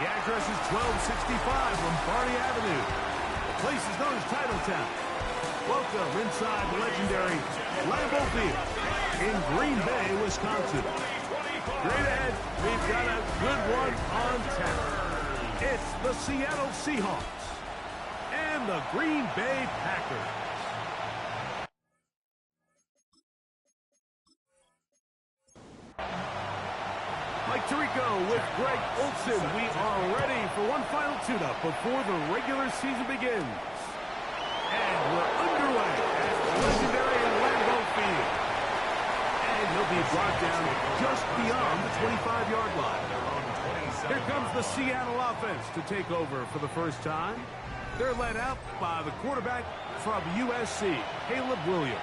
The address is 1265 Lombardi Avenue. The place is known as Titletown. Welcome inside the legendary Lambeau Field in Green Bay, Wisconsin. Straight ahead, we've got a good one on tap. It's the Seattle Seahawks and the Green Bay Packers. Mike Tirico with Greg Olson. We are ready for one final tune-up before the regular season begins. And we're underway at legendary Lambeau Field. And he'll be brought down just beyond the 25-yard line. Here comes the Seattle offense to take over for the first time. They're led out by the quarterback from USC, Caleb Williams.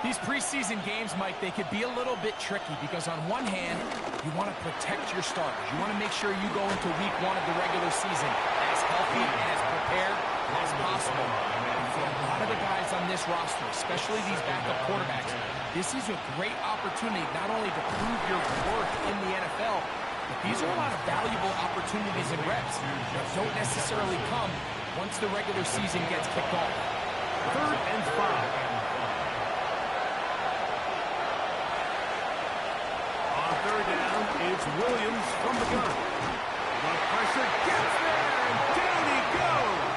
These preseason games, Mike, they could be a little bit tricky because on one hand, you want to protect your starters. You want to make sure you go into week one of the regular season as healthy and as prepared as possible. And for a lot of the guys on this roster, especially these backup quarterbacks, this is a great opportunity not only to prove your worth in the NFL, but these are a lot of valuable opportunities and reps that don't necessarily come once the regular season gets kicked off. 3rd and 5. Third down, it's Williams from the gun. The pressure gets there, and down he goes.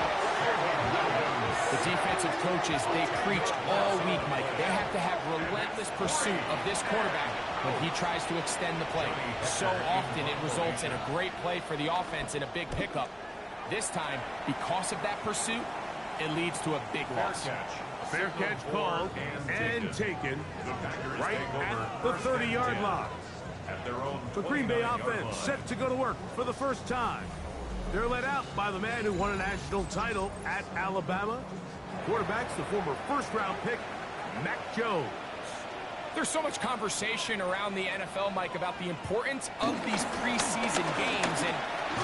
The defensive coaches, they preach all week, Mike. They have to have relentless pursuit of this quarterback when he tries to extend the play. So often it results in a great play for the offense and a big pickup. This time, because of that pursuit, it leads to a big loss. Fair catch called and taken right at the 30-yard line. The Green Bay offense set to go to work for the first time. They're led out by the man who won a national title at Alabama. Quarterback's the former first-round pick, Mac Jones. There's so much conversation around the NFL, Mike, about the importance of these preseason games. And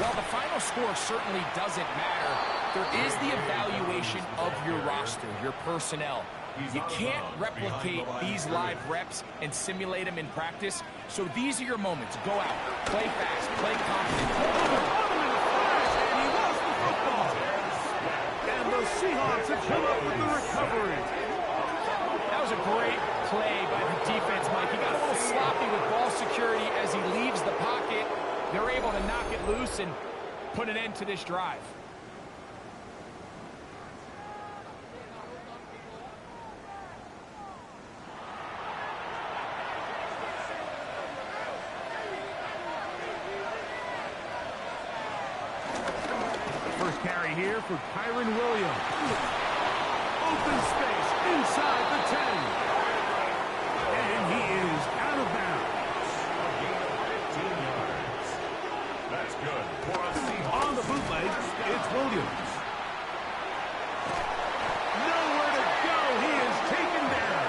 while the final score certainly doesn't matter, there is the evaluation of your roster, your personnel. You can't replicate these live reps and simulate them in practice. So these are your moments. Go out, play fast, play confident. And he lost the football. And the Seahawks have come up with the recovery. That was a great play by the defense, Mike. He got a little sloppy with ball security as he leaves the pocket. They're able to knock it loose and put an end to this drive. Carry here for Kyron Williams. Open space inside the 10. And he is out of bounds. 15 yards. That's good. On the bootleg, it's Williams. Nowhere to go. He is taken down.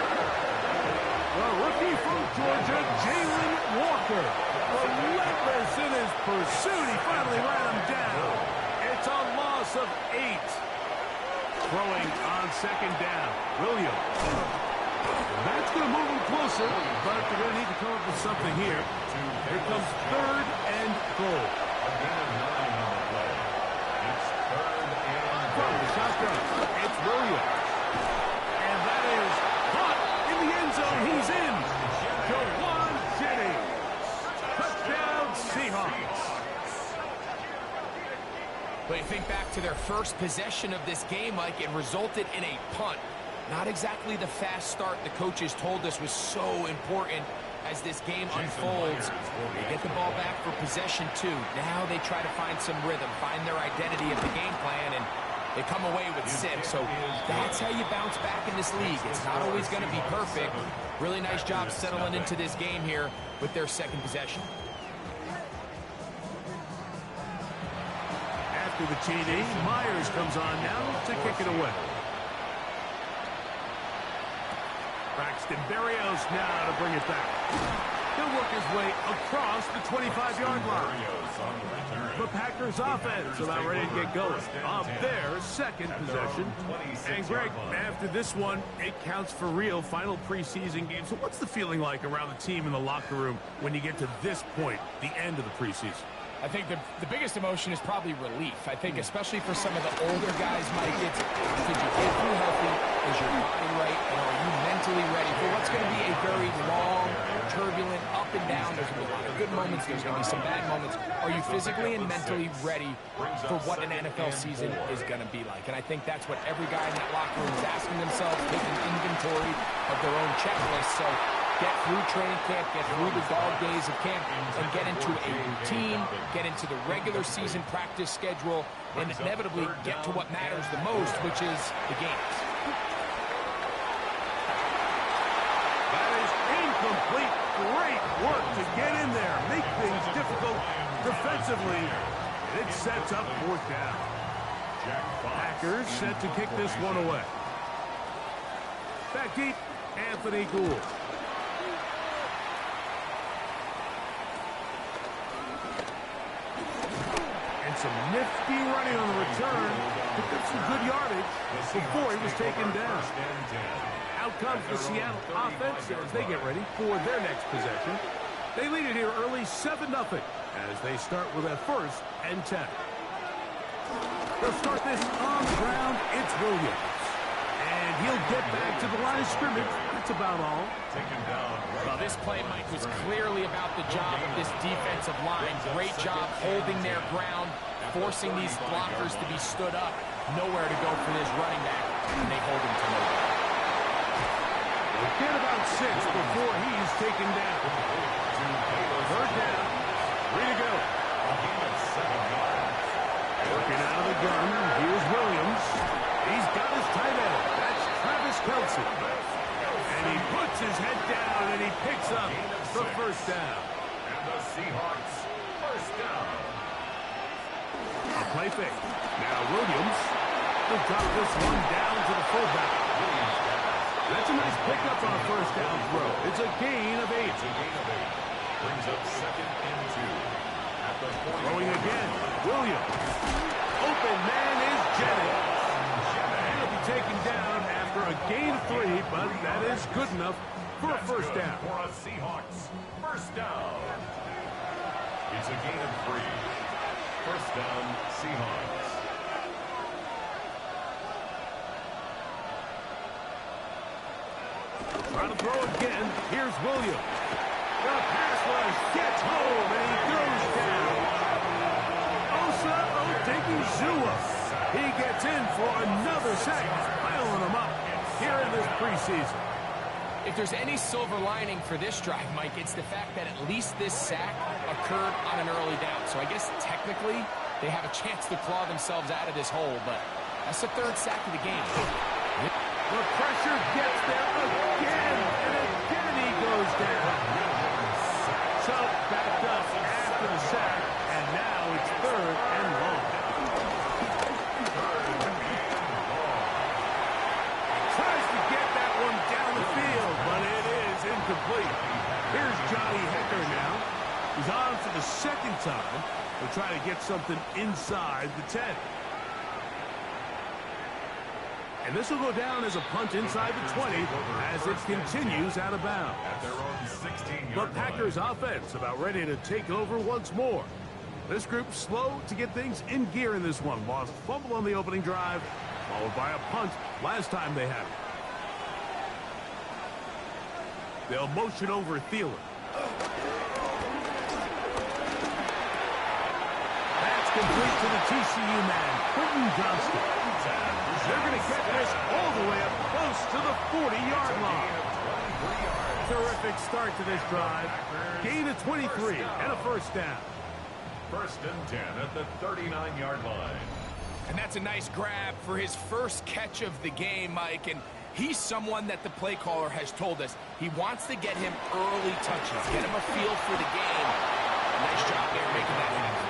The rookie from Georgia, Jalen Walker. Relentless in his pursuit. He finally ran him down. It's a loss of 8. Throwing on second down. Williams. That's going to move him closer, but they're going to need to come up with something here. Here comes 3rd and goal. From the shotgun, it's Williams. And that is caught in the end zone. He's in. Jawan Jennings. Touchdown, Seahawks. But you think back to their first possession of this game, Mike, it resulted in a punt. Not exactly the fast start the coaches told us was so important as this game unfolds. They get the ball back for possession 2. Now they try to find some rhythm, find their identity of the game plan, and they come away with 6. So that's how you bounce back in this league. It's not always going to be perfect. Really nice job settling into this game here with their second possession. After the TD, Myers comes on now to kick it away. Braxton Berrios now to bring it back. He'll work his way across the 25-yard line. The Packers offense about ready to get going of their second possession. And Greg, after this one, it counts for real. Final preseason game. So what's the feeling like around the team in the locker room when you get to this point, the end of the preseason? I think the biggest emotion is probably relief. I think especially for some of the older guys, Mike, it's did you get through healthy? Is your body right? And are you mentally ready for what's going to be a very long, turbulent, up and down? There's going to be a lot of good moments. There's going to be some bad moments. Are you physically and mentally ready for what an NFL season is going to be like? And I think that's what every guy in that locker room is asking themselves, taking inventory of their own checklist. So get through training camp, get through the dog days of camp, and get into a routine, get into the regular season practice schedule, and inevitably get to what matters the most, which is the games. That is incomplete. Great work to get in there, make things difficult defensively, and it sets up fourth down. Packers set to kick this one away. Back deep, Anthony Gould. Some nifty running on the return. Picked up some good yardage before he was taken down. Out comes the Seattle offense as they get ready for their next possession. They lead it here early 7-0 as they start with a 1st and 10. They'll start this on the ground. It's Williams. And he'll get back to the line of scrimmage. That's about all. Well, this play, Mike, was clearly about the job of this defensive line. Great job holding their ground, forcing these blockers to be stood up. Nowhere to go for this running back, and they hold him to nowhere. We'll get about 6 before he's taken down. 3rd down. 3 to go. Working out of the gun. Here's Williams. He's got his tight end. That's Travis Kelce. And he puts his head down and he picks up the 1st down. And the Seahawks 1st down. A play fake. Now Williams will drop this one down to the fullback. That's a nice pickup on a 1st down throw. It's a gain of 8. Brings up 2nd and 2. At the point. Throwing again. Williams. Open man is Jennings. He'll be taken down after a gain of 3, but that is good enough for a 1st down. For a Seahawks 1st down. It's a gain of 3. 1st down, Seahawks. Trying to throw again. Here's Williams. The pass rush gets home, and he goes down. Osa Odigizua. He gets in for another sack, piling them up here in this preseason. If there's any silver lining for this drive, Mike, it's the fact that at least this sack occurred on an early down. So I guess technically they have a chance to claw themselves out of this hole, but that's the 3rd sack of the game. The pressure gets there again, and again he goes down. So backed up after the sack, and now it's 3rd and long. Tries to get that one down the field, but it is incomplete. Here's Johnny Hecker now. He's on for the 2nd time to try to get something inside the 10. And this will go down as a punt inside the 20 as it continues out of bounds. At their own 16-yard The Packers offense about ready to take over once more. This group slow to get things in gear in this one. Lost fumble on the opening drive, followed by a punt last time they had it. They'll motion over Thielen. That's complete to the TCU man, Quentin Johnston. They're going to get this all the way up close to the 40-yard line. Terrific start to this drive. Gain of 23 and a 1st down. 1st and 10 at the 39-yard line. And that's a nice grab for his 1st catch of the game, Mike. And he's someone that the play caller has told us he wants to get him early touches, get him a feel for the game. Nice job there making that happen.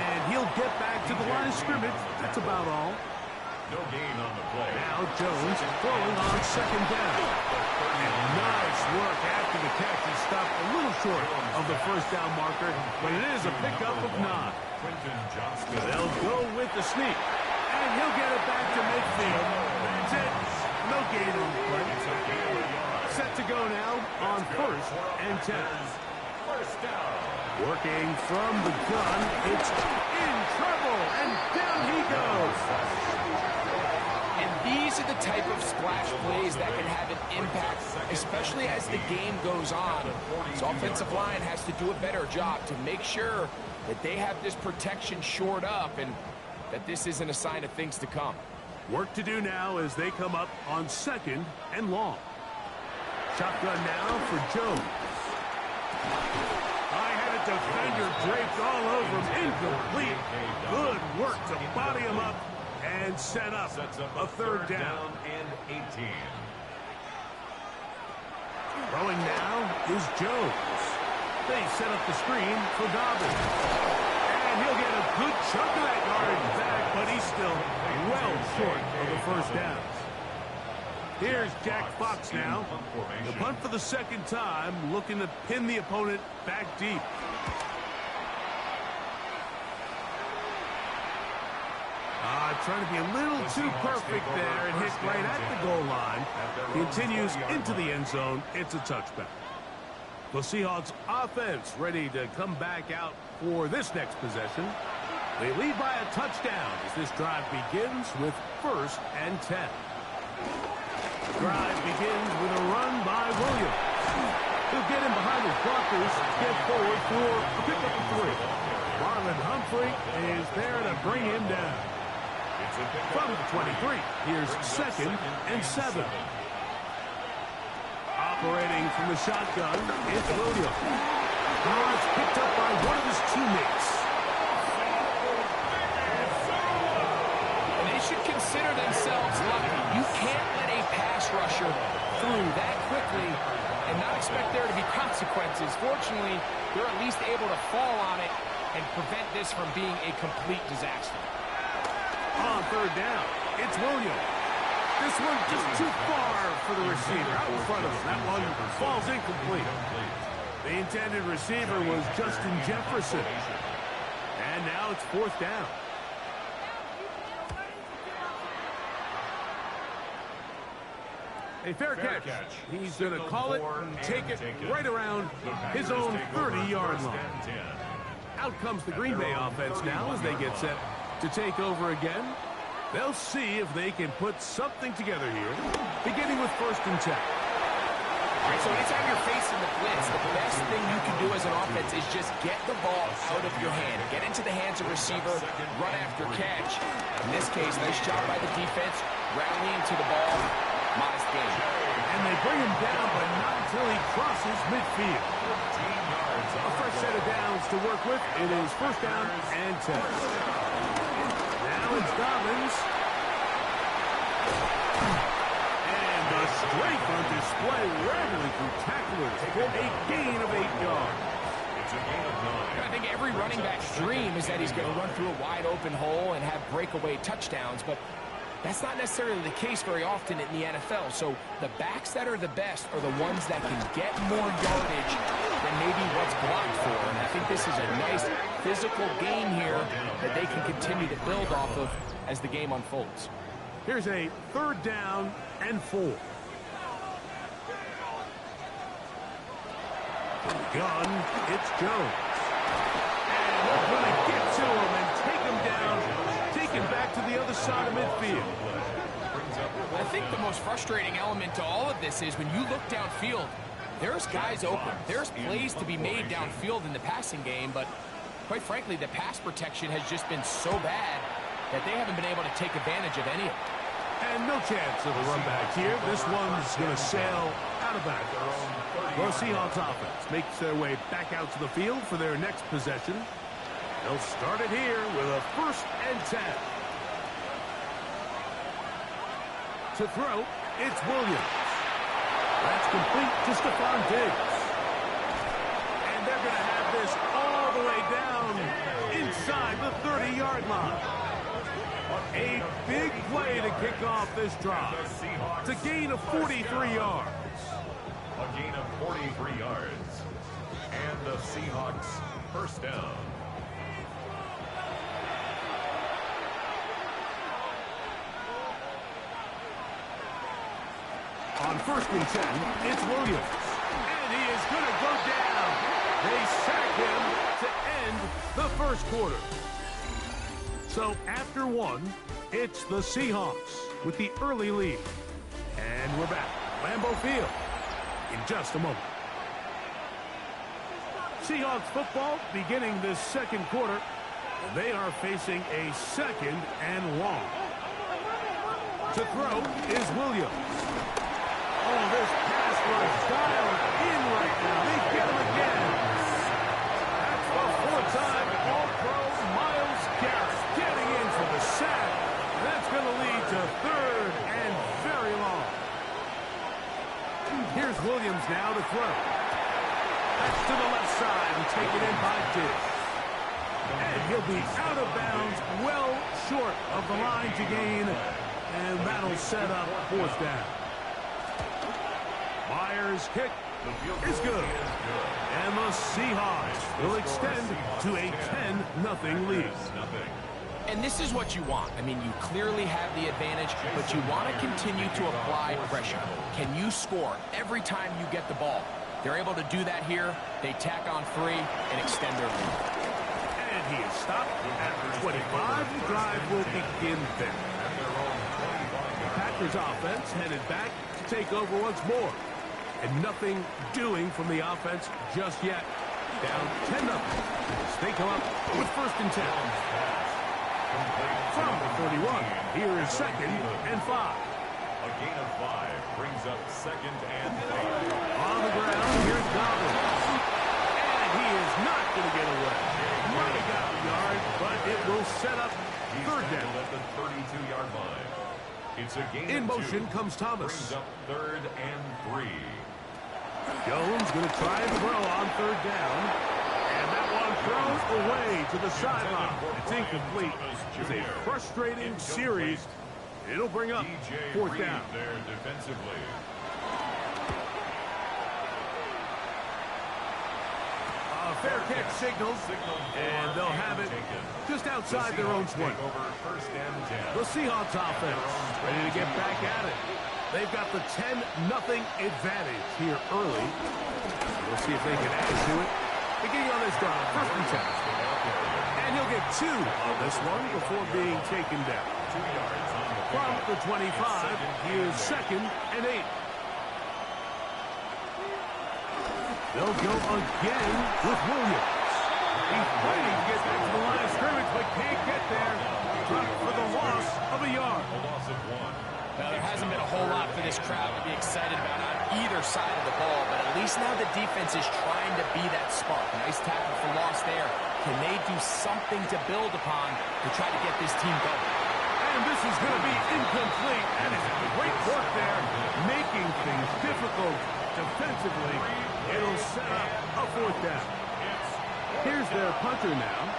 And he'll get back to the line of scrimmage. That's about all. No gain on the play. Now Jones throwing on 2nd down. And nice work after the catch. He stopped a little short of the 1st down marker, but it is a pickup of 9. Quentin Johnston. They'll go with the sneak. And he'll get it back to midfield. That's it. No gain on the play. Set to go now on 1st and 10. 1st down. Working from the gun. It's in trouble, and down he goes. And these are the type of splash plays that can have an impact, especially as the game goes on. So offensive line has to do a better job to make sure that they have this protection shored up and that this isn't a sign of things to come. Work to do now as they come up on 2nd and long. Shotgun now for Jones. I had a defender draped all over him. Incomplete. Good work to body him up and set up a 3rd down. And 18. Throwing now is Jones. They set up the screen for Dobbins. And he'll get a good chunk of that yardage back, but he's still well short of the 1st down. Here's Jack Fox now. The punt for the 2nd time, looking to pin the opponent back deep. Trying to be a little too perfect there and hit right at the goal line. Continues into the end zone. It's a touchback. The Seahawks offense ready to come back out for this next possession. They lead by a touchdown as this drive begins with 1st and 10. Drive begins with a run by Williams. He'll get in behind his blockers, get forward for a pickup of 3. Marlon Humphrey is there to bring him down. From the 23, here's 2nd and 7. Operating from the shotgun, it's Williams. It's picked up by one of his teammates. And they should consider themselves lucky. You can't let a pass rusher through that quickly and not expect there to be consequences. Fortunately, they're at least able to fall on it and prevent this from being a complete disaster. On 3rd down, it's Williams. This one just too far for the receiver. Out in front of him. That one falls incomplete. The intended receiver was Justin Jefferson. And now it's 4th down. A fair catch. He's going to call it and take it right around his own 30-yard line. Out comes the Green Bay offense now as they get set to take over again. They'll see if they can put something together here, beginning with 1st and 10. All right, so anytime you're facing the blitz, the best thing you can do as an offense is just get the ball out of your hand. Get into the hands of receiver, run after catch. In this case, nice job by the defense, rallying to the ball. Modest gain. And they bring him down, but not until he crosses midfield. A fresh set of downs to work with. It is 1st down and 10. Now it's Dobbins. And the strength on display, rattling through tacklers for a gain of 8 yards. It's a gain of 9. I think every running back's dream is that he's going to run through a wide open hole and have breakaway touchdowns, but that's not necessarily the case very often in the NFL. So the backs that are the best are the ones that can get more yardage than maybe what's blocked for. And I think this is a nice physical game here that they can continue to build off of as the game unfolds. Here's a 3rd down and 4. Gun, it's Jones. And they're going to get to him and take him down, take him back to the other side of midfield. I think the most frustrating element to all of this is when you look downfield, there's guys open. There's plays to be made downfield in the passing game, but quite frankly, the pass protection has just been so bad that they haven't been able to take advantage of any of it. And no chance of a run back here. This one's going to sail out of bounds. The Seahawks offense makes their way back out to the field for their next possession. They'll start it here with a 1st and 10. To throw, it's Williams. That's complete to Stephon Diggs. And they're going to have this all the way down inside the 30-yard line. A big play to kick off this drive. To gain of 43 yards. A gain of 43 yards. And the Seahawks 1st down. On 1st and 10, it's Williams. And he is going to go down. They sack him first quarter. So after one, it's the Seahawks with the early lead. And we're back. Lambeau Field in just a moment. Seahawks football beginning this second quarter. They are facing a second and long. To throw is Williams. Oh, this pass was dialed in right now. They get him again. That's the fourth time All-Pro Myles Garrett getting in for the sack. That's going to lead to third and very long. Here's Williams now to throw. That's to the left side and taken in by Diggs. And he'll be out of bounds, well short of the line to gain, and that'll set up fourth down. Myers' kick is good, and the Seahawks will extend to a 10-0 lead. And this is what you want. I mean, you clearly have the advantage, but you want to continue to apply pressure. Can you score every time you get the ball? They're able to do that here. They tack on 3 and extend their lead. And he is stopped at 25. The drive will begin there. The Packers offense headed back to take over once more. And nothing doing from the offense just yet. Down 10-0. They come up with first and 10. From the 31, here is second and 5. A gain of 5 brings up second and 5. On the ground, here's Dobbins. And he is not going to get away. Might have got the yard, but it will set up third down. At the 32-yard line. It's a gain In of 2. motion comes Thomas. Brings up third and 3. Jones going to try and throw on third down. And that one throws away to the sideline. It's incomplete. It's a frustrating series. It'll bring up fourth down. There defensively. A fair catch signals, and they'll have it just outside their own 20. The Seahawks offense ready to get back at it. They've got the 10-0 advantage here early. We'll see if they can add to it. Beginning on this drive, first and 10. And he'll get 2 on this one before being taken down. 2 yards on the From the 25, here's second and 8. They'll go again with Williams. He's fighting to get back to the line of scrimmage, but can't get there. Dropped for the loss of a yard. A loss of 1. Now, there hasn't been a whole lot for this crowd to be excited about on either side of the ball, but at least now the defense is trying to be that spark. Nice tackle for loss there. Can they do something to build upon to try to get this team going? And this is going to be incomplete. And it's great work there, making things difficult defensively. It'll set up a fourth down. Here's their punter now,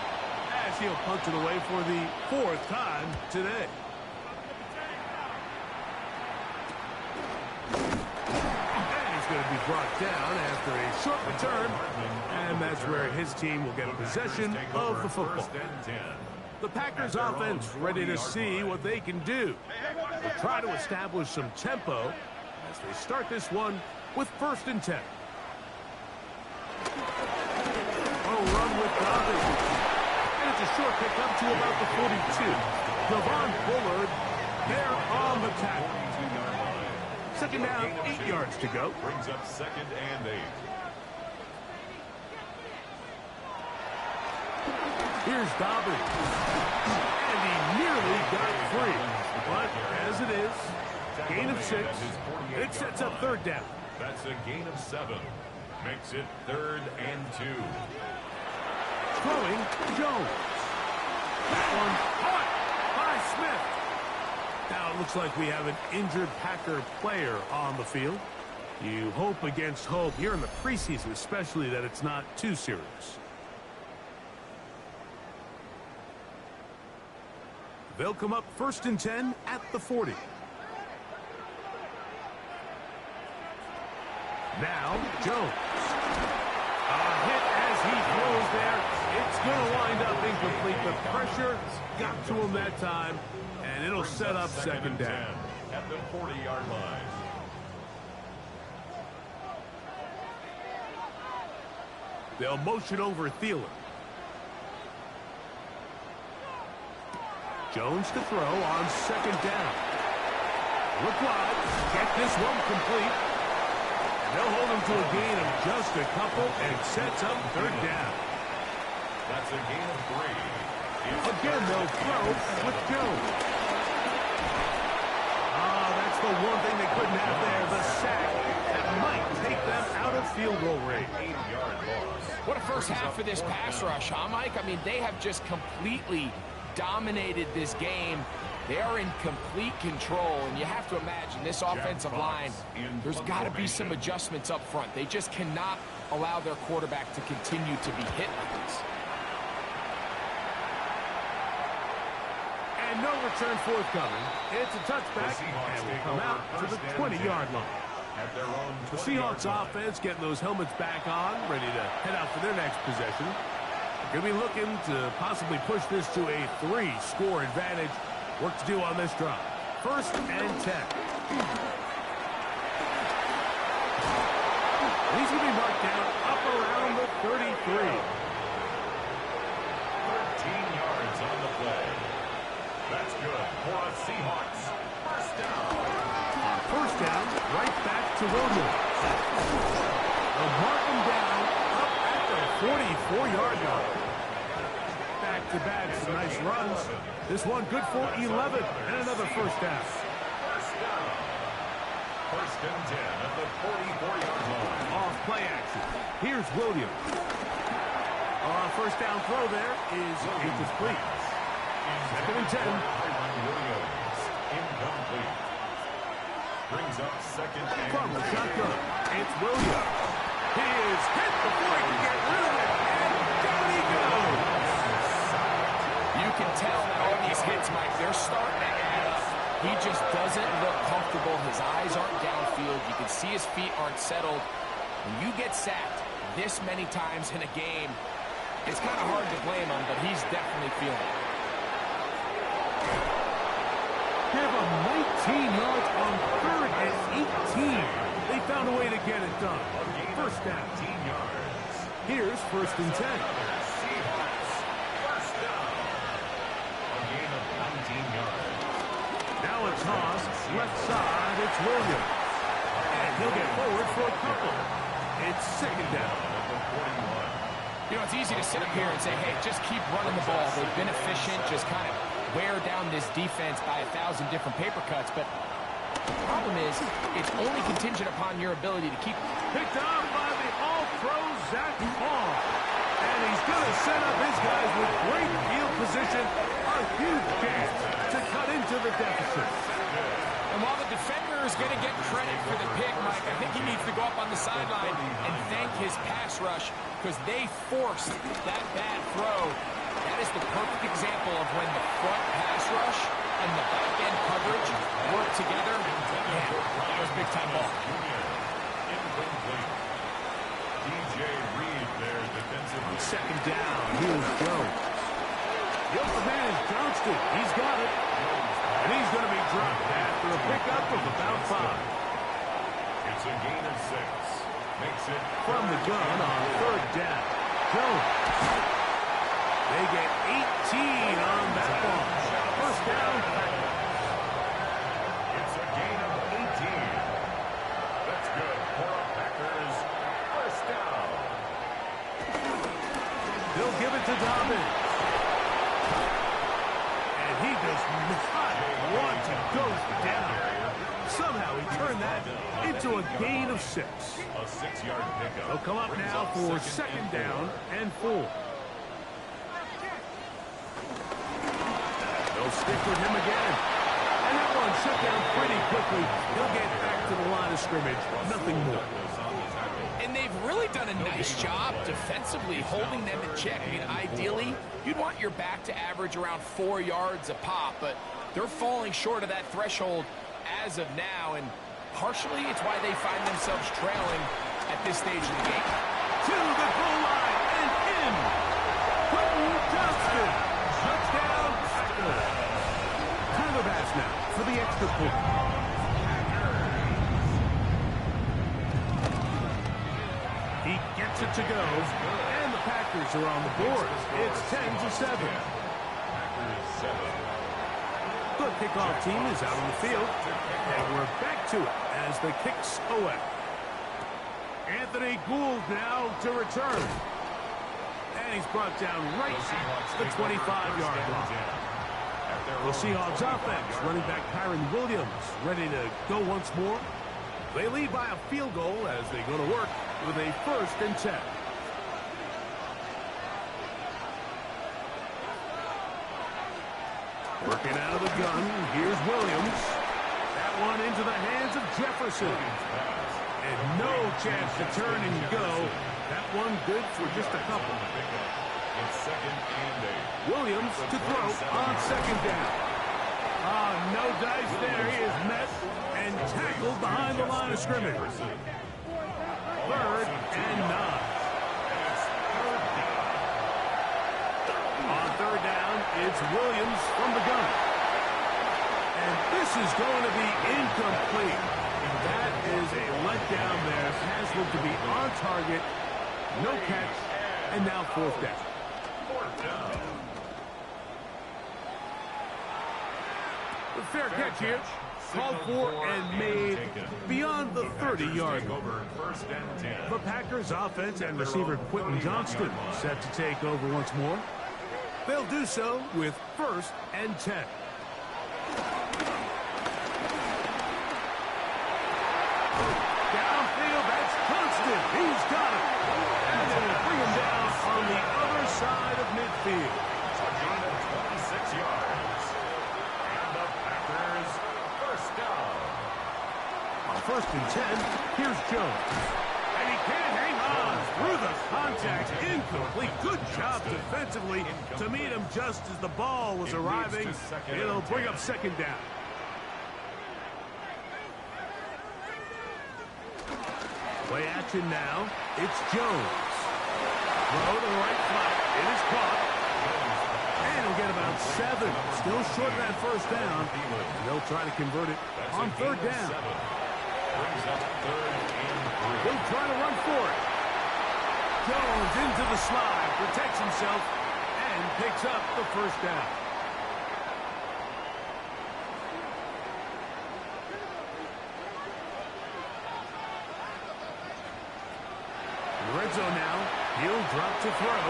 as he'll punch it away for the 4th time today. Going to be brought down after a short return, and that's where his team will get possession of the football. The Packers offense ready to see what they can do. They'll try to establish some tempo as they start this one with first and 10. Run with Dobbins. And it's a short pick up to about the 42. Javon Bullard there on the tackle. Second down, 8 yards to go. Brings up second and 8. Here's Dobbins. And he nearly got free. But as it is, gain of 6. It sets up third down. That's a gain of 7. Makes it third and 2. Throwing Jones. That one caught by Smith. Now it looks like we have an injured Packer player on the field. You hope against hope here in the preseason, especially, that it's not too serious. They'll come up first and 10 at the 40. Now Jones. A hit as he throws there. It's going to wind up incomplete. The pressure got to him that time, and it'll set up second down. At the 40-yard line. They'll motion over Thielen. Jones to throw on second down. Look wide. Get this one complete. They'll hold him to a gain of just a couple and sets up third down. That's a gain of 3. Again, they'll throw with Jones. That's the one thing they couldn't have there, the sack that might take them out of field goal range. 8-yard loss. What a first half for this pass rush, huh, Mike? I mean, they have just completely dominated this game. They are in complete control, and you have to imagine this offensive line, there's got to be some adjustments up front. They just cannot allow their quarterback to continue to be hit like this. And no return forthcoming. It's a touchback, and will come out to the 20-yard line. The Seahawks offense getting those helmets back on, ready to head out for their next possession. They're going to be looking to possibly push this to a 3-score advantage. Work to do on this drive. 1st and 10. He's going to be marked down up around the 33. 13 yards on the play. That's good for a Seahawks. First down. First down, right back to Williams. They'll mark him down up at the 44-yard line. Back-to-back, some nice runs. This one good for 11, and another first down. First down. 1st and 10 at the 44-yard line. Off play action. Here's Williams. First down throw there is incomplete. 2nd and 10. Williams, incomplete. Brings up 2nd and From the shotgun, it's Williams. He is hit before he can get rid of it, and down he goes. You can tell that all these hits, Mike, they're starting to add up. He just doesn't look comfortable. His eyes aren't downfield. You can see his feet aren't settled. When you get sacked this many times in a game, it's kind of hard to blame him, but he's definitely feeling it. Give him 19 yards on 3rd and 18. They found a way to get it done. First down. 18 yards. Here's 1st and 10. Seahawks, first down. A gain of 19 yards. Now a toss, left side, it's Williams. And he'll get forward for a couple. It's 2nd down. Number 41. You know, it's easy to sit up here and say, hey, just keep running the ball. They've been efficient, just kind of wear down this defense by 1,000 different paper cuts. But the problem is, it's only contingent upon your ability to keep. Picked up by the all-pro Zach Paul. And he's going to set up his guys with great field position. A huge chance to cut into the deficit. And while the defender is going to get credit for the pick, Mike, I think he needs to go up on the sideline and thank his pass rush because they forced that bad throw. That is the perfect example of when the front pass rush and the back-end coverage work together. Man, that was big-time ball. Incomplete. DJ Reed there defensively. 2nd down, here's Jones. The open man is Johnston. He's got it. And he's going to be dropped after a pickup of about 5. It's a gain of 6. Makes it From the gun on 3rd down. Jones. They get 18 on that ball. First down. It's a gain of 18. That's good for a Packers first down. They'll give it to Dobbins. And he does not want to go down. Somehow he turned that into a gain of 6. A 6-yard pickup. They'll come up now for 2nd down and 4. They'll stick with him again. And that one shut down pretty quickly. He'll get back to the line of scrimmage. Nothing more. And they've really done a nice job defensively holding them in check. I mean, ideally, you'd want your back to average around 4 yards a pop, but they're falling short of that threshold as of now, and partially it's why they find themselves trailing at this stage of the game. To the goal line and in. Quentin Johnston. Touchdown, Packers. Tyler Bass now for the extra point. He gets it to go, and the Packers are on the board. It's 10-7. Packers 7. The kickoff team is out on the field, and we're back to it as the kick's away. Anthony Gould now to return. And he's brought down right at the 25-yard line. The Seahawks offense, running back Kyron Williams, ready to go once more. They lead by a field goal as they go to work with a 1st and 10. Working out of the gun, here's Williams. That one into the hands of Jefferson. And no chance to turn and go. That one good for just a couple. It's 2nd and 8. Williams to throw on 2nd down. No dice there. He is met and tackled behind the line of scrimmage. 3rd and 9. On 3rd down, it's Williams from the gun. And this is going to be incomplete. That is a letdown there. Pass looked to be on target. No catch. And now 4th down. 4th down. The fair catch here. Called for and made beyond the 30-yard line. The Packers offense and receiver Quentin Johnston set to take over once more. They'll do so with 1st and 10. Downfield, that's constant. He's got it. And they will bring him down on the other side of midfield. A gain of 26 yards. And the Packers 1st down. On 1st and 10, here's Jones. And he can't hang on through the contact. Incomplete. Good job defensively to meet him just as the ball was arriving. It'll bring up 2nd down. Play action now. It's Jones. Throw to the right flat. It is caught. And he'll get about 7. Still short of that 1st down. They'll try to convert it on 3rd down. Brings up 3rd and 3. He'll try to run for it. Jones into the slide, protects himself, and picks up the 1st down. Red zone now. He'll drop to throw.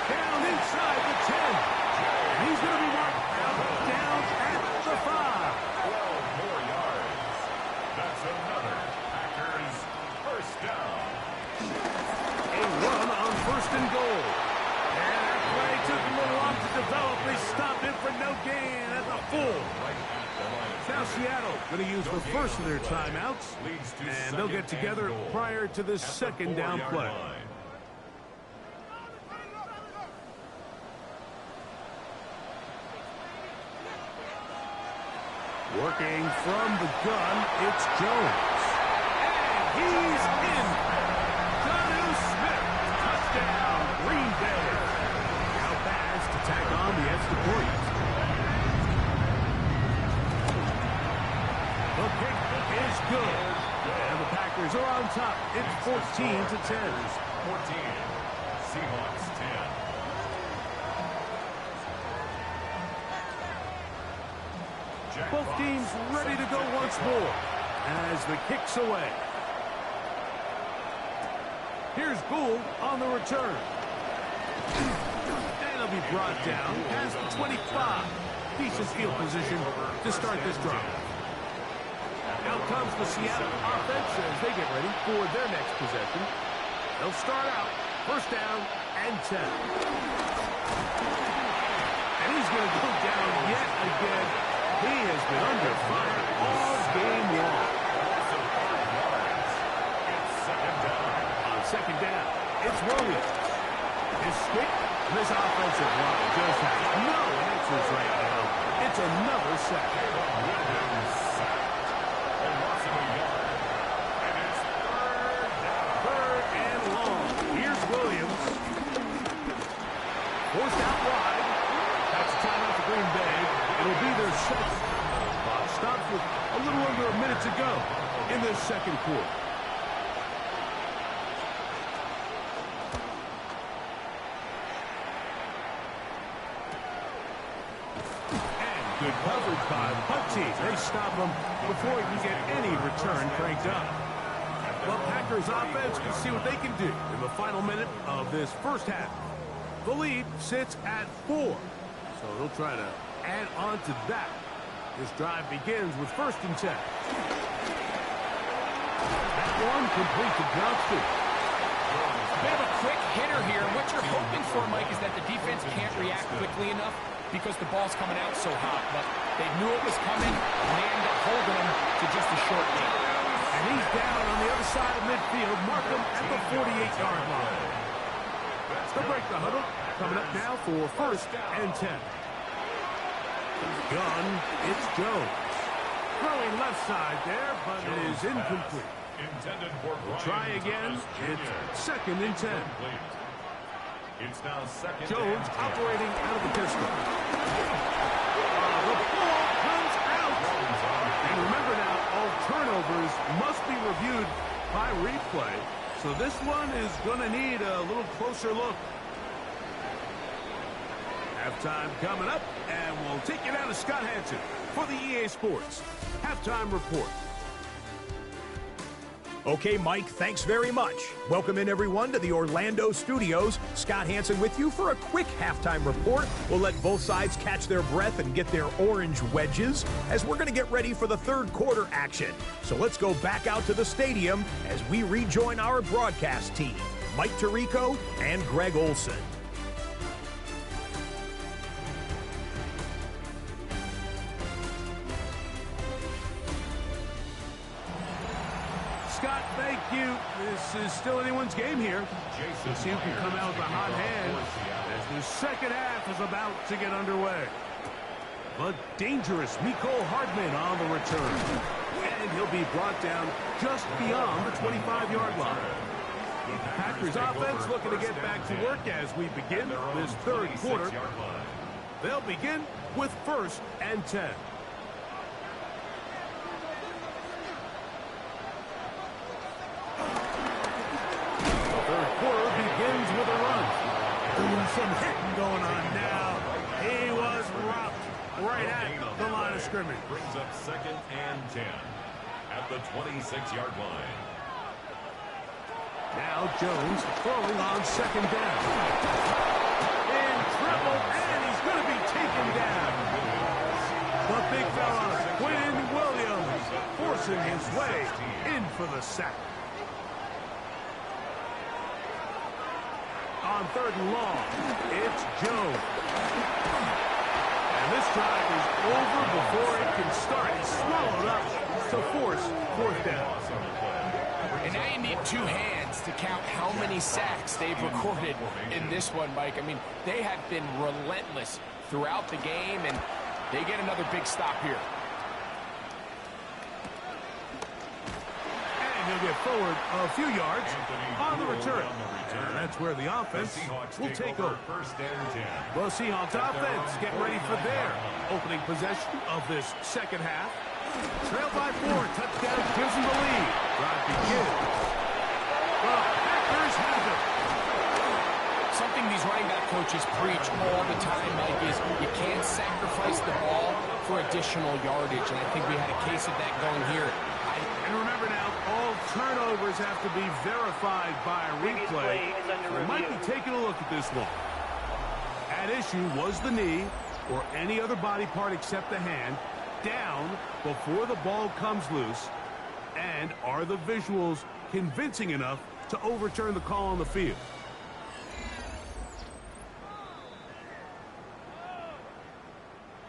Down inside the 10. And he's going to be marked out down at the 5. 12 more yards. That's another Packers 1st down. A run on 1st and goal. And that play took a little long to develop. They stopped it for no gain at the full. Now Seattle going to use the first of their timeouts, and they'll get together prior to the 2nd down play. Working from the gun, it's Jones. And he's in. Jonnu Smith, touchdown, Green Bay. Now pass to tack on the extra point. The kick is good. And the Packers are on top. It's 14-10. 14. Seahawks 10. Both teams ready to go once more as the kick's away. Here's Gould on the return. And he'll be brought down past the 25. Decent field position to start this drive. Now comes the Seattle offense as they get ready for their next possession. They'll start out 1st down and 10. And he's going to go down yet again. He has been under fire all game long. It's 2nd down. On 2nd down, it's Williams. His stick, this offensive line just has no answers right now. It's another sack. Williams sacked. A loss of a yard. And it's 3rd down. 3rd and long. Here's Williams. Forced out wide. That's a timeout for Green Bay. It'll be their 2nd. Clock stops with a little under a minute to go in this 2nd quarter. And good coverage by the punt team. They stop him before he can get any return cranked up. Well, Packers offense will see what they can do in the final minute of this first half. The lead sits at 4, so they'll try to add on to that. This drive begins with 1st and 10. That one complete to Johnston. Bit of a quick hitter here. What you're hoping for, Mike, is that the defense can't react quickly enough because the ball's coming out so hot. But they knew it was coming, and they ended up holding him to just a short gain. And he's down on the other side of midfield. Mark him at the 48-yard line. They'll break the huddle. Coming up now for 1st and 10. Gun, it's Jones. Throwing left side there, but it is incomplete. We'll try again. It's 2nd and 10. It's now 2nd. Jones operating out of the pistol. The ball comes out. And remember now, all turnovers must be reviewed by replay. So this one is going to need a little closer look. Halftime coming up, and we'll take it out of Scott Hansen for the EA Sports Halftime Report. Okay, Mike, thanks very much. Welcome in, everyone, to the Orlando studios. Scott Hansen with you for a quick halftime report. We'll let both sides catch their breath and get their orange wedges as we're going to get ready for the 3rd quarter action. So let's go back out to the stadium as we rejoin our broadcast team, Mike Tirico and Greg Olson. Scott, thank you. This is still anyone's game here. Let's see who can come out with a hot hand as the second half is about to get underway. But dangerous Mecole Hardman on the return. And he'll be brought down just beyond the 25-yard line. The Packers offense looking to get back to work as we begin this 3rd quarter. They'll begin with 1st and 10. Begins with a run. Doing some hitting going on now. He was rocked right at the line of scrimmage. Brings up 2nd and 10 at the 26-yard line. Now Jones throwing on 2nd down. In trouble, and he's going to be taken down. The big fella, Quinn Williams, forcing his way in for the sack. On 3rd and long, it's Jones. And this drive is over before it can start. It's swallowed up to force 4th down. And now you need 2 hands to count how many sacks they've recorded in this one, Mike. I mean, they have been relentless throughout the game, and they get another big stop here. He'll get forward a few yards on the return. And that's where the offense will take over. Well, Seahawks offense getting ready for their opening possession of this second half. Trail by 4, touchdown gives them the lead. Drive begins. The Packers have it. Something these running back coaches preach all the time, Mike, is you can't sacrifice the ball for additional yardage. And I think we had a case of that going here. And remember now, all turnovers have to be verified by a replay. We might be taking a look at this one. At issue was the knee or any other body part except the hand down before the ball comes loose. And are the visuals convincing enough to overturn the call on the field?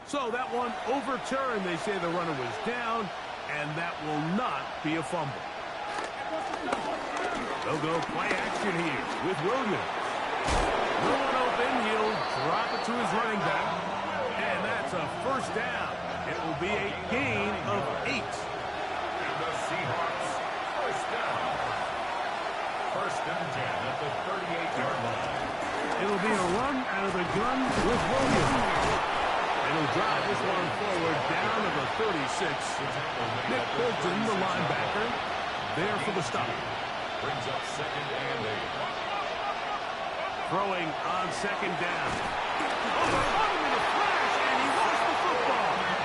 So that one overturned. They say the runner was down, and that will not be a fumble. They'll go play action here with Williams. No one open. He'll drop it to his running back. And that's a 1st down. It will be a gain of 8. And the Seahawks 1st down. 1st and 10 at the 38-yard line. It'll be a run out of the gun with Williams. And he'll drive this one forward down to the 36. Nick Bolton, the linebacker, there for the stop. Brings up 2nd and 8. Throwing on 2nd down. Oh, caught him in a flash, and he lost the football.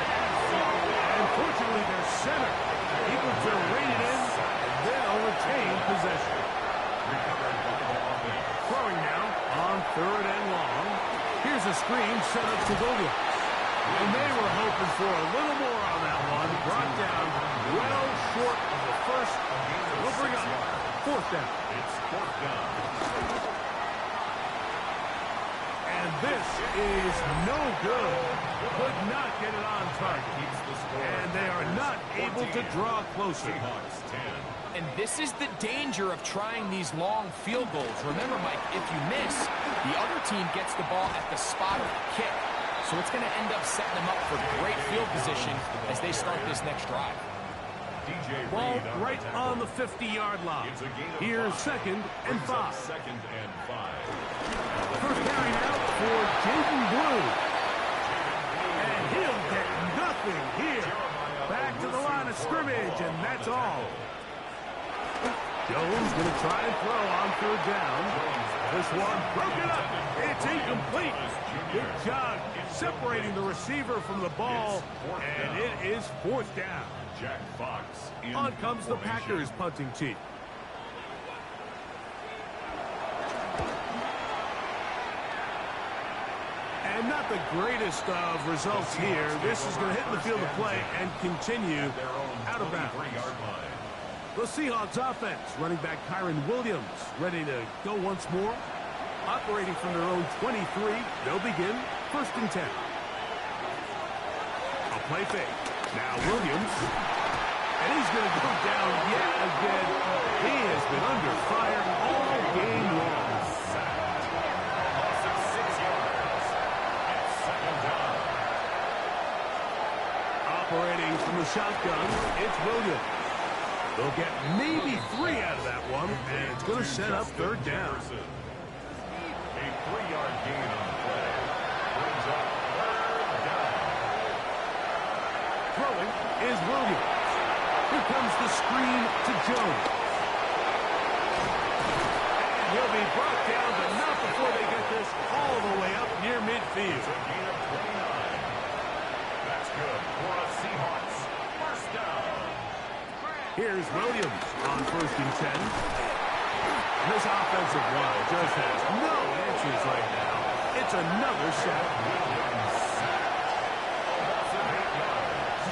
Third and long. Here's a screen set up to Williams. And they were hoping for a little more on that one. Brought down well short of the first. We'll bring up fourth down. It's fourth down. And this is no good. Could not get it on target. And they are not able to draw closer. Seahawks 10. And this is the danger of trying these long field goals. Remember, Mike, if you miss, the other team gets the ball at the spot of the kick. So it's going to end up setting them up for great field position as they start this next drive. Ball right on the 50-yard line. Here's second and 5. Second and 5. First carry out for Jaden Blue. And he'll get nothing here. Back to the line of scrimmage, and that's all. Jones going to try and throw on third down. This one broken up. It's incomplete. Good job separating the receiver from the ball, and it is fourth down. Jack Fox. On comes the Packers punting team. And not the greatest of results here. This is going to hit the field of play and continue out of bounds. The Seahawks offense, running back Kyron Williams, ready to go once more. Operating from their own 23, they'll begin first and 10. A play fake. Now Williams. And he's going to go down yet again. He has been under fire all game long. Operating from the shotgun, it's Williams. They'll get maybe 3 out of that one, and it's going to set up third down. A 3-yard gain on the play. Brings up third down. Throwing is Williams. Here comes the screen to Jones. And he'll be brought down, but not before they get this all the way up near midfield. A gain of 29. That's good for the Seahawks. First down. Here's Williams on first and 10. This offensive line just has no answers right now. It's another sack. Williams sacked. That's an 8 yards.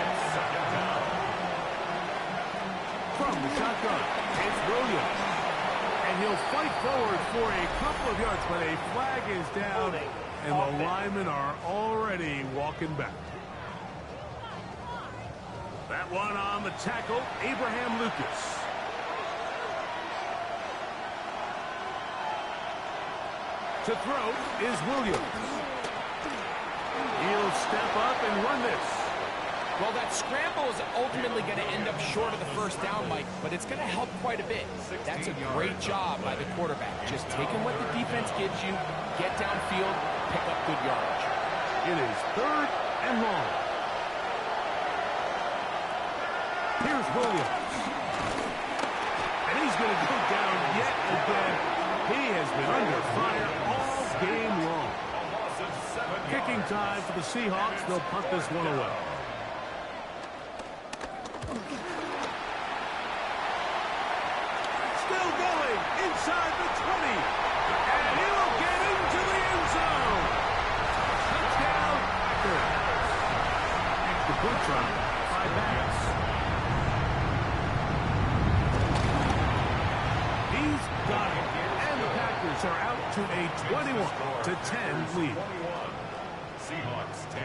It's second down. From the shotgun, it's Williams. And he'll fight forward for a couple of yards, but a flag is down, and the linemen are already walking back. That one on the tackle, Abraham Lucas. To throw is Williams. He'll step up and run this. Well, that scramble is ultimately going to end up short of the first down, Mike, but it's going to help quite a bit. That's a great job by the quarterback. Just taking what the defense gives you, get downfield, pick up good yardage. It is third and long. Here's Williams. And he's going to go down yet again. He has been under fire all game long. Kicking time for the Seahawks. They'll punt this one away. Still going inside the 20. And he will get into the end zone. Touchdown, Packers. Extra point try by Bass. He's got it. And the Packers are out to a 21-10 lead. 21. Seahawks 10.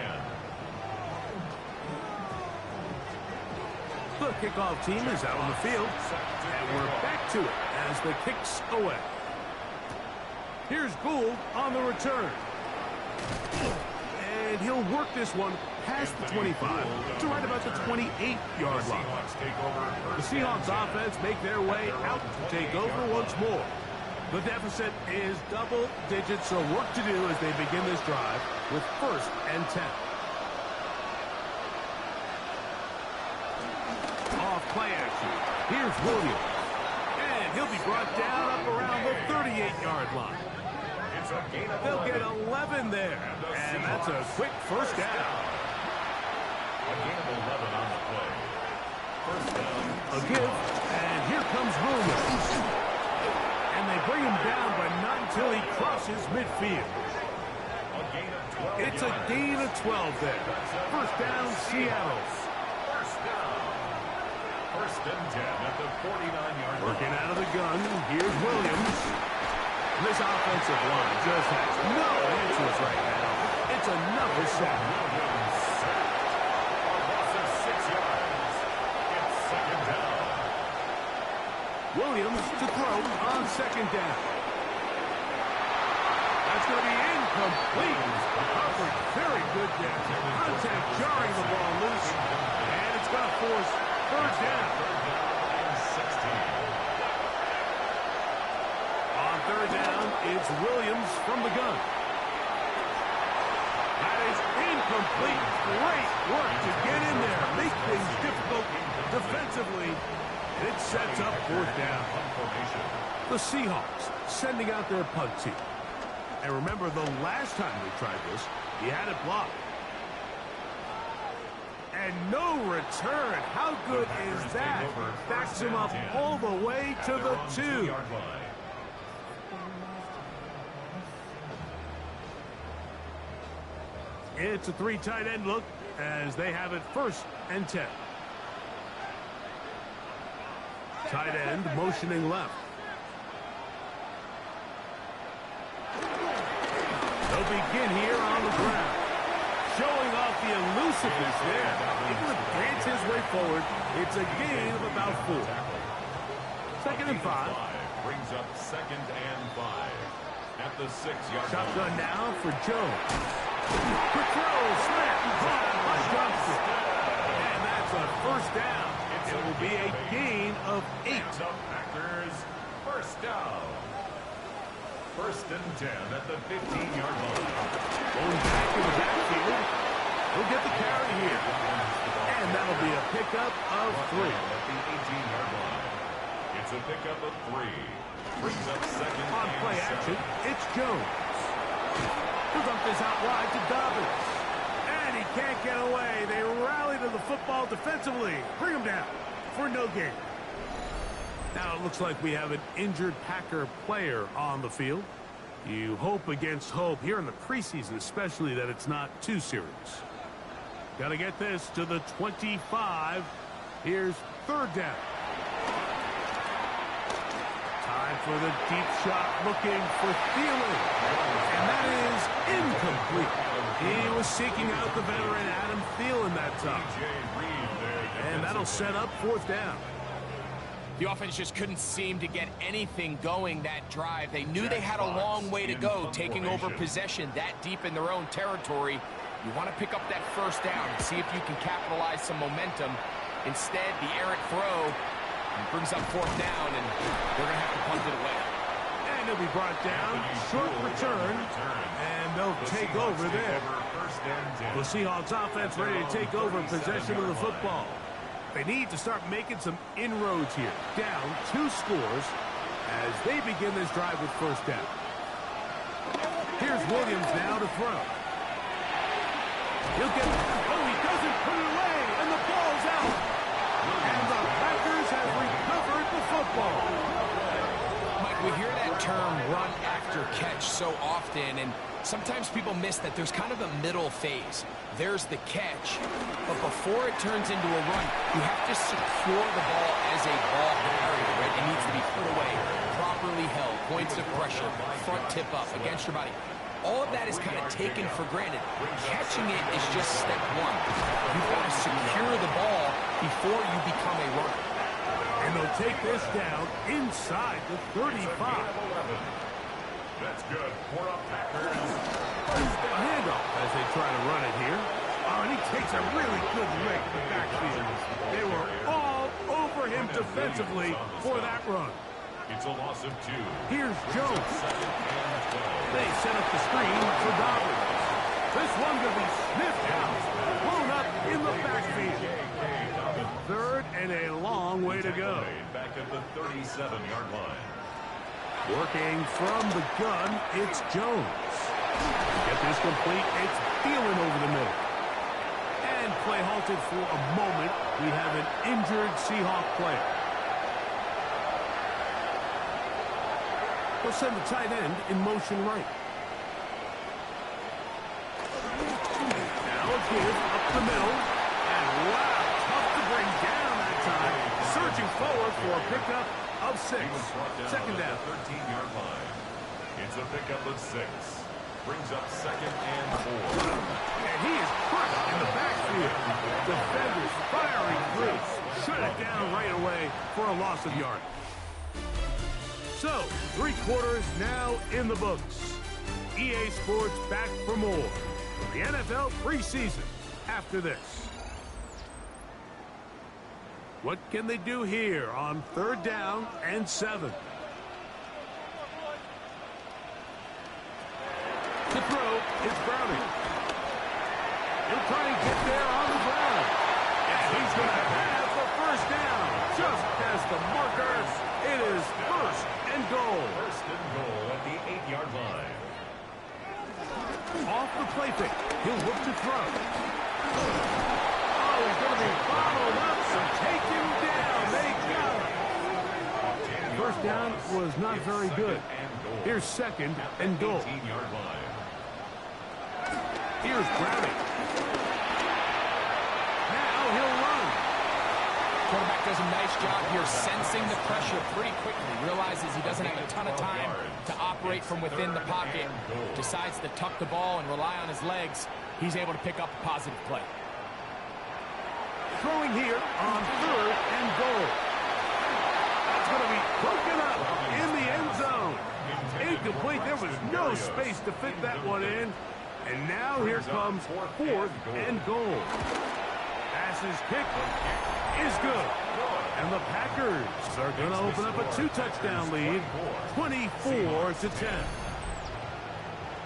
The kickoff team is out on the field, and we're back to it as the kick's away. Here's Gould on the return. And he'll work this one past the 25 to right about the 28-yard line. The Seahawks offense make their way out to take over once more. The deficit is double digits, so work to do as they begin this drive with first and 10. Off play action. Here's Williams. And he'll be brought down up around the 38-yard line. They'll get 11 there. And that's a quick first down. A gain of 11 on the play. First down. A give. And here comes Williams. And they bring him down, but not until he crosses midfield. It's a gain of 12 there. First down, Seattle. First and 10 at the 49-yard line. Working out of the gun, here's Williams. This offensive line just has no answers right now. It's another sack. Williams sacked. A loss of 6 yards. It's second down. Williams to throw on second down. That's going to be incomplete. Covered very good there. Contact jarring the ball loose. And it's going to force third down. And 16. On third down, it's Williams from the gun. That is incomplete. Great work to get in there. Make things difficult defensively. It sets up fourth down. The Seahawks sending out their punt team. And remember, the last time we tried this, he had it blocked. And no return. How good is that? Backs him up all the way to the 2. It's a 3 tight end look as they have it first and 10. Tight end motioning left. They'll begin here on the ground. Showing off the elusiveness there. Able to dance his way forward. It's a gain of about 4. Second and 5. Brings up second and 5 at the 6-yard line. Shotgun now for Jones. Quick throw, slant, by Johnson. And that's a first down. It will be a gain of 8. The Packers first down. First and 10 at the 15-yard line. Going back in the backfield. He'll get the carry here. And that'll be a pickup of 3. At the 18-yard line. It's a pickup of 3. Brings up second On and play 7. action, it's Jones. He'll dump this out wide to Dobbins. And he can't get away. They rally to the football defensively. Bring him down for no gain. Now it looks like we have an injured Packer player on the field. You hope against hope here in the preseason, especially that it's not too serious. Got to get this to the 25. Here's third down. Time for the deep shot, looking for Thielen. And that is incomplete. He was seeking out the veteran Adam Thielen that time. And that'll set up fourth down. The offense just couldn't seem to get anything going that drive. They knew they had a long way to go, taking over possession that deep in their own territory. You want to pick up that first down and see if you can capitalize some momentum. Instead, the errant throw brings up fourth down, and they're going to have to punt it away. And he'll be brought down, short return, and they'll take over there. The Seahawks offense ready to take over possession of the football. They need to start making some inroads here. Down 2 scores as they begin this drive with first down. Here's Williams now to throw. He'll get it. Oh, he doesn't put it away, and the ball's out. And the Packers have recovered the football. Mike, we hear that term run after catch so often, and sometimes people miss that there's kind of a middle phase. There's the catch, but before it turns into a run, you have to secure the ball as a ball carrier, right? It needs to be put away, properly held, points of pressure, front tip up, against your body. All of that is kind of taken for granted. Catching it is just step 1. You've got to secure the ball before you become a runner. And they'll take this down inside the 35. That's good for a Packers. A handoff as they try to run it here. Oh, and he takes a really good lick in the backfield. They were all over him defensively for that run. It's a loss of 2. Here's Jones. Second and 12. They set up the screen for Dobbins. This one going to be sniffed out. Blown up in the backfield. Third and a long way to go. Back at the 37-yard line. Working from the gun, it's Jones. To get this complete, it's Thielen over the middle. And play halted for a moment. We have an injured Seahawk player. He'll send the tight end in motion right. Now a give up the middle. And wow, tough to bring down that time. Surging forward for a pickup of 6. Second down. 13-yard line. It's a pickup of 6. Brings up 2nd and 4. And he is crushed in the backfield. Defenders firing through. Shut it down right away for a loss of yard. So, 3 quarters now in the books. EA Sports back for more. The NFL preseason after this. What can they do here on 3rd down and 7? To throw is Browning. He'll try and get there on the ground. And he's going to have the first down. Just past the marker. It is 1st and goal. 1st and goal at the 8-yard line. Off the play fake. He'll look to throw. Oh, he's going to be followed up and taken down. They got him. First down was not very good. Here's 2nd and goal. 18-yard line. Here's Browning. Now he'll run. Quarterback does a nice job here sensing the pressure pretty quickly. Realizes he doesn't have a ton of time to operate from within the pocket. Decides to tuck the ball and rely on his legs. He's able to pick up a positive play. Throwing here on 3rd and goal. That's going to be broken up in the end zone. Incomplete. There was no space to fit that one in. And now here comes 4th and goal. Passes kick is good. And the Packers are going to open up a 2-touchdown lead, 24-10.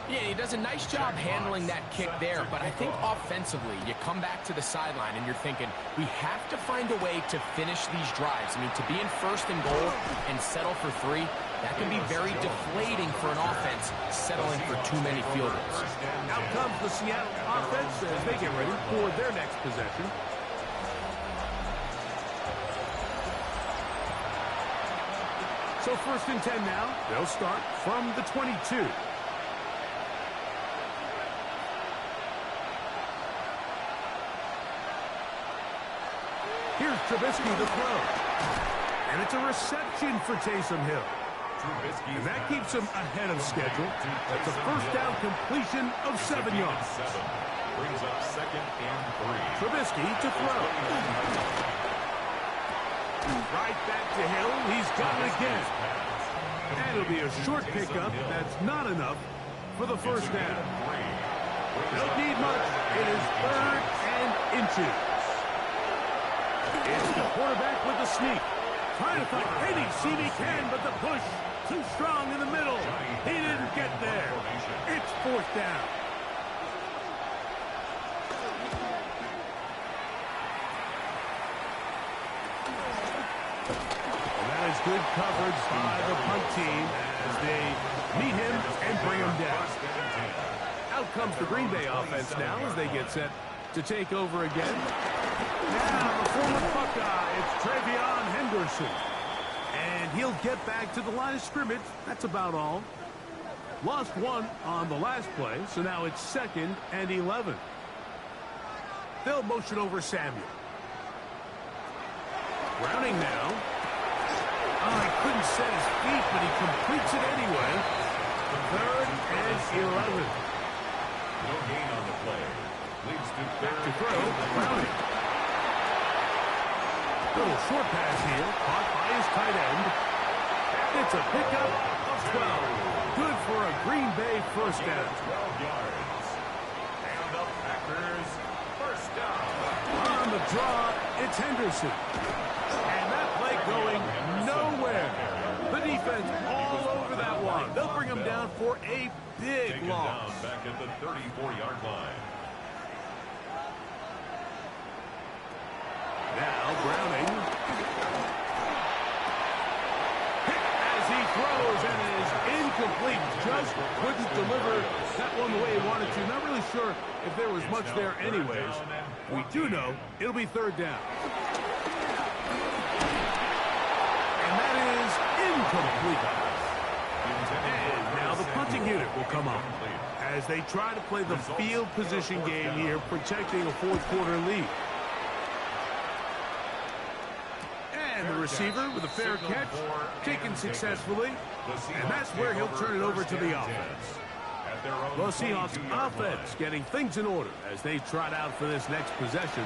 Yeah, he does a nice job handling that kick there, but I think offensively, you come back to the sideline and you're thinking, we have to find a way to finish these drives. I mean, to be in 1st and goal and settle for 3, that can be very deflating for an offense settling for too many field goals. Out comes the Seattle offense as they get ready for their next possession. So 1st and 10 now. They'll start from the 22. Here's Trubisky to throw. And it's a reception for Taysom Hill. And that keeps him ahead of schedule. That's a 1st down completion of 7 yards. Brings up 2nd and 3. Trubisky to throw. Right back to Hill. He's got it again. And it'll be a short pickup. That's not enough for the 1st down. Don't need much. It is 3rd and inches. It's the quarterback with the sneak. Trying to find any seam he can, but the push too strong in the middle. He didn't get there. It's 4th down. And that is good coverage by the punt team as they meet him and bring him down. Out comes the Green Bay offense now as they get set to take over again. Now the former Buckeye, it's Travion Henderson. And he'll get back to the line of scrimmage. That's about all. Lost 1 on the last play, so now it's 2nd and 11. They'll motion over Samuel. Browning now. Oh, he couldn't set his feet, but he completes it anyway. 3rd and 11. No gain on the play. Leads to Back to throw. Browning. Little short pass here, caught by his tight end. It's a pickup of 12. Good for a Green Bay 1st down. 12 yards. And the Packers 1st down. On the draw, it's Henderson. And that play going nowhere. The defense all over that one. They'll bring him down for a big loss. Down back at the 34-yard line. Now Browning. Hit as he throws, and it is incomplete. Just couldn't deliver that one the way he wanted to. Not really sure if there was much there anyways. We do know it'll be 3rd down. And that is incomplete. And now the punting unit will come up as they try to play the field position game here, protecting a fourth-quarter lead. And the receiver with a fair catch, taken successfully, and that's where he'll turn it over to the offense. The Seahawks offense getting things in order as they trot out for this next possession.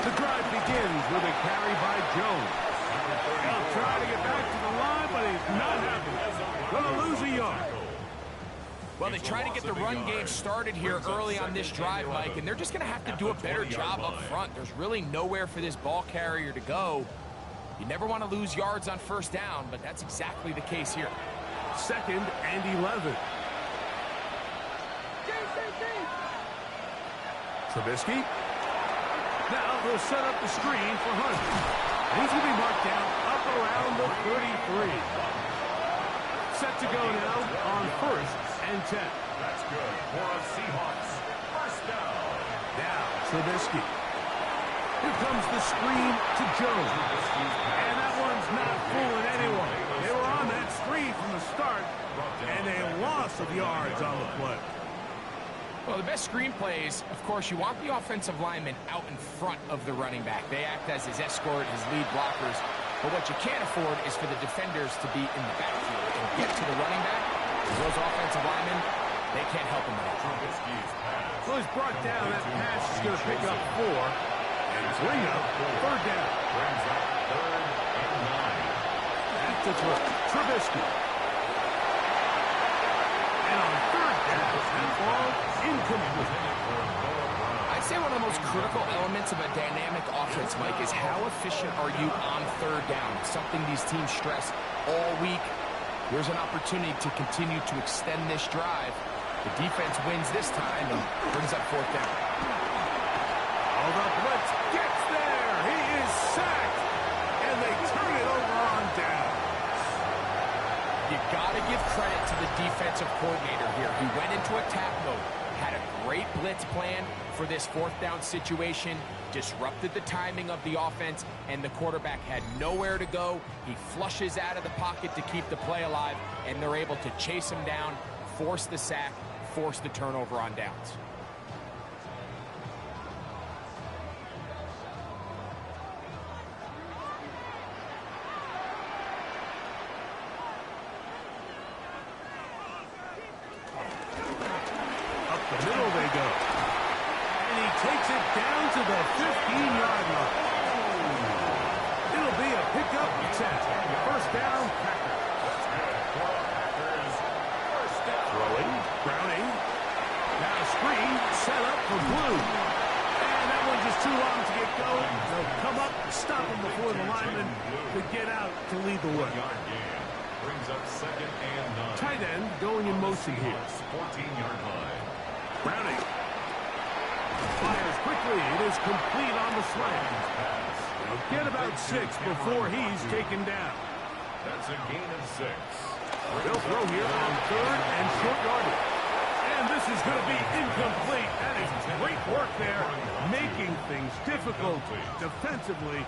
The drive begins with a carry by Jones. He'll try to get back to the line, but he's not happy. Going to lose a yard. Well, they try to get the run game started here early on this drive, Mike, and they're just going to have to do a better job up front. There's really nowhere for this ball carrier to go. You never want to lose yards on first down, but that's exactly the case here. 2nd and 11. Trubisky. Now they'll set up the screen for Hunt. He's going to be marked down up around the 33. Set to go now on 1st and 10. That's good for a Seahawks first down. Now Trubisky. Here comes the screen to Jones. And that one's not fooling anyone. They were on that screen from the start, and a loss of yards on the play. Well, the best screen plays, of course, you want the offensive lineman out in front of the running back. They act as his escort, his lead blockers. But what you can't afford is for the defenders to be in the backfield and get to the running back. Those offensive linemen, they can't help him at all. So he's brought down. That pass is going to pick up 4. And bring up 3rd down. Brings up 3rd and 9. At the throw. Trubisky. And on 3rd down, that ball incomplete. I'd say one of the most critical elements of a dynamic offense, Mike, is how efficient are you on 3rd down? It's something these teams stress all week. Here's an opportunity to continue to extend this drive. The defense wins this time and brings up 4th down. All the blitz gets there. He is sacked. And they turn it over on down. You got to give credit to the defensive coordinator here. He went into attack mode, had a great blitz plan for this 4th down situation, disrupted the timing of the offense, and the quarterback had nowhere to go. He flushes out of the pocket to keep the play alive, and they're able to chase him down, force the sack, force the turnover on downs. Up the middle they go. And he takes it down to the 15-yard line. It'll be a pickup attack. 1st down, Packers. Throwing, Browning. Now screen set up for Blue. And that one's just too long to get going. They'll come up, stop him before the lineman could get out to lead the way. Brings up 2nd and 9. Tight end going in motion here. 14-yard line. Browning. Fires quickly. It is complete on the slant. They'll get about 6 before he's taken down. That's a gain of 6. They'll throw here on 3rd and short yardage. And this is going to be incomplete. That is great work there, making things difficult defensively.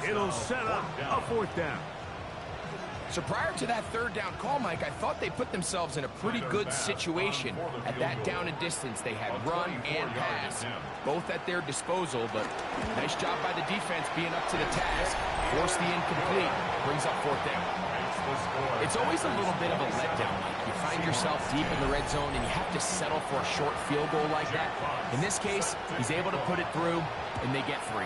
It'll set up a 4th down. So prior to that 3rd down call, Mike, I thought they put themselves in a pretty good situation. At that down and distance, they had run and pass, both at their disposal, but nice job by the defense being up to the task. Force the incomplete, brings up 4th down. It's always a little bit of a letdown, Mike. You find yourself deep in the red zone and you have to settle for a short field goal like that. In this case, he's able to put it through, and they get 3.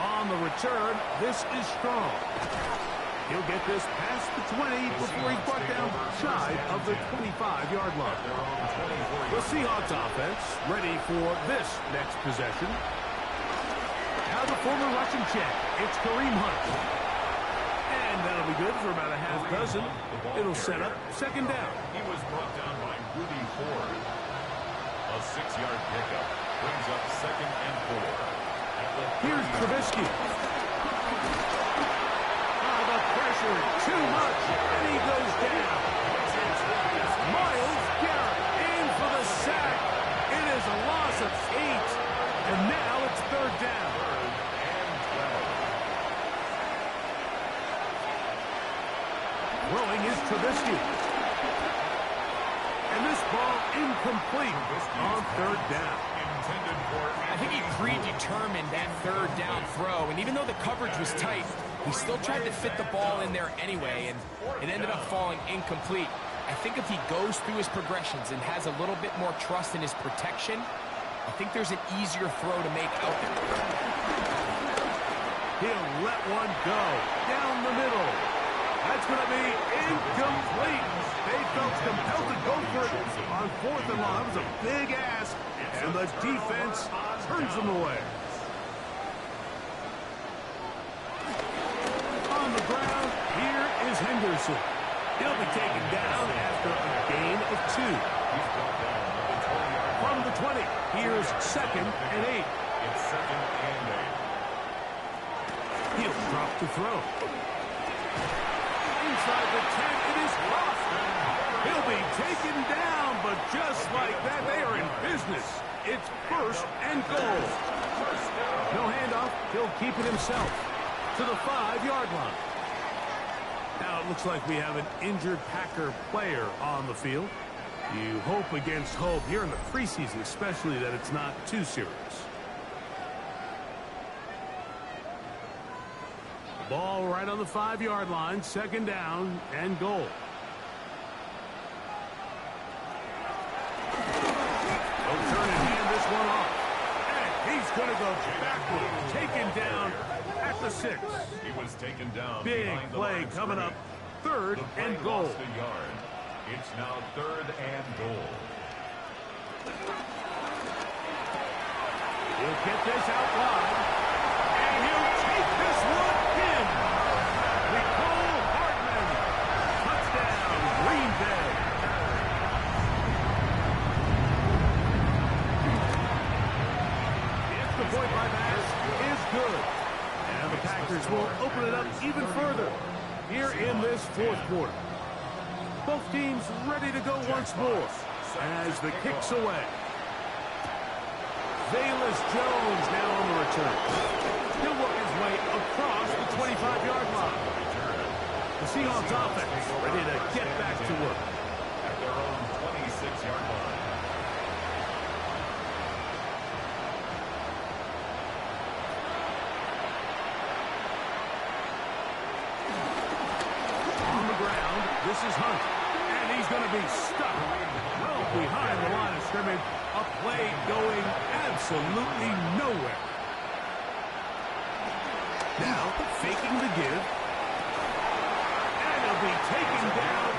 On the return, this is Strong. He'll get this past the 20 before he's brought down shy of the 25-yard line. The Seahawks offense ready for this next possession. Now the former Russian champ, it's Kareem Hunt. And that'll be good for about a half dozen. It'll set up 2nd down. He was brought down by Rudy Ford. A 6-yard pickup brings up 2nd and 4. Here's Trubisky. Oh, the pressure, too much, and he goes down. Myles Garrett in for the sack. It is a loss of 8. Throwing is Trubisky. And this ball incomplete on third down. I think he predetermined that third down throw, and even though the coverage was tight, he still tried to fit the ball in there anyway, and it ended up falling incomplete. I think if he goes through his progressions and has a little bit more trust in his protection, I think there's an easier throw to make out there. He'll let one go down the middle. That's going to be incomplete. They felt compelled to go for it on 4th and long. It was a big ask, and the defense turns them away. On the ground, here is Henderson. He'll be taken down after a gain of 2. From the 20, here's 2nd and 8. It's 2nd and 8. He'll drop to throw. Inside the 10, it is crossed. He'll be taken down, but just like that, they are in business. It's 1st and goal. No handoff. He'll keep it himself to the 5-yard line. Now it looks like we have an injured Packer player on the field. You hope against hope here in the preseason, especially that it's not too serious. Ball right on the 5-yard line, 2nd down and goal. They'll turn and hand this one off. And he's going to go backward, taken down at the 6. He was taken down. Big play coming up, 3rd and goal. Lost a yard. It's now 3rd and goal. He'll get this out wide. And he'll take this one in. Nicole Hartman. Touchdown, Green Bay. The extra point by Bass is good. And the Packers will open it up even further here in this 4th quarter. Both teams ready to go once more as the kick's away. Velus Jones now on the return. He'll work his way across the 25-yard line. The Seahawks offense ready to get back to work. At their own 26-yard line. On the ground, this is Hunt. And he's going to be stuck well behind the line of scrimmage. A play going absolutely nowhere. Now, faking the give. And he'll be taken down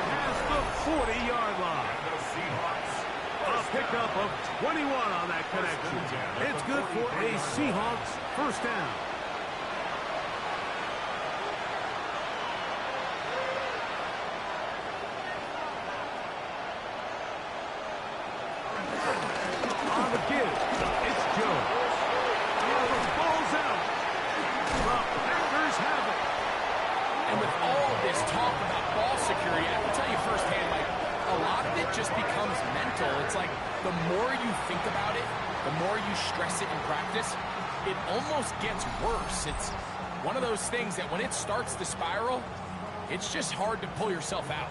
past the 40-yard line. The Seahawks. A pickup of 21 on that connection. It's good for a Seahawks 1st down. It's like the more you think about it, the more you stress it in practice, it almost gets worse. It's one of those things that when it starts to spiral, it's just hard to pull yourself out.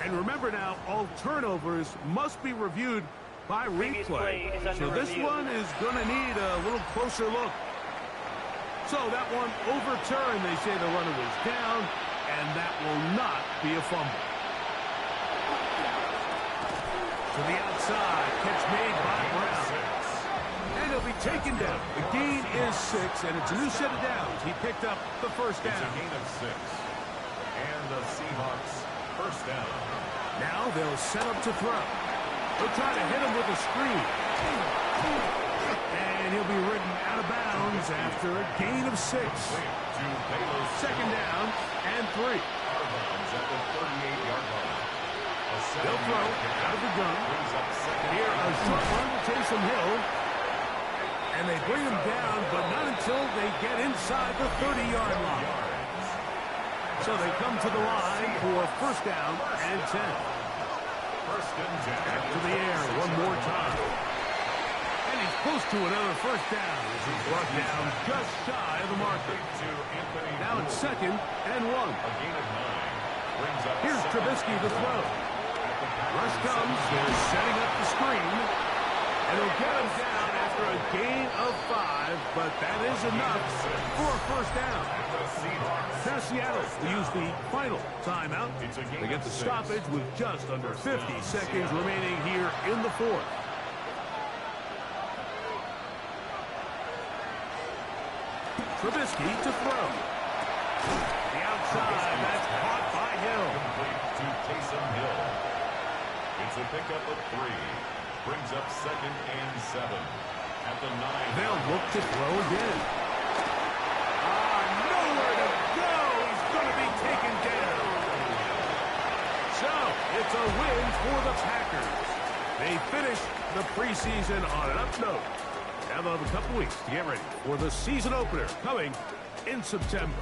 And remember now, all turnovers must be reviewed by replay. So this one is going to need a little closer look. So that one overturned. They say the runner was down, and that will not be a fumble. To the outside, catch made by Brown. And he'll be taken down. The gain is 6, and it's a new set of downs. He picked up the 1st down. It's a gain of 6. And the Seahawks 1st down. Now they'll set up to throw. They'll try to hit him with a screen. And he'll be ridden out of bounds after a gain of 6. 2nd down and 3. At the 38-yard line. They'll throw out of the gun. Here, a short run to Taysom Hill. And they bring him down, but not until they get inside the 30-yard line. So they come to the line for 1st down and 10. Back to the air one more time. And he's Close to another first down. This is brought down just shy of the marker. Now it's 2nd and 1. Here's Trubisky to throw. Rush comes. They're setting up the screen. And he'll get him down after a gain of 5, but that is enough for a first down. Now Seattle will use the final timeout. They get the stoppage with just under 50 seconds remaining here in the 4th. Trubisky to throw. The outside, that's caught by Hill. Complete to Taysom Hill. It's a pickup of 3. Brings up 2nd and 7. At the 9. They'll look to throw again. Nowhere to go. He's going to be taken down. So, it's a win for the Packers. They finished the preseason on an up note. Now they'll have a couple weeks to get ready for the season opener coming in September.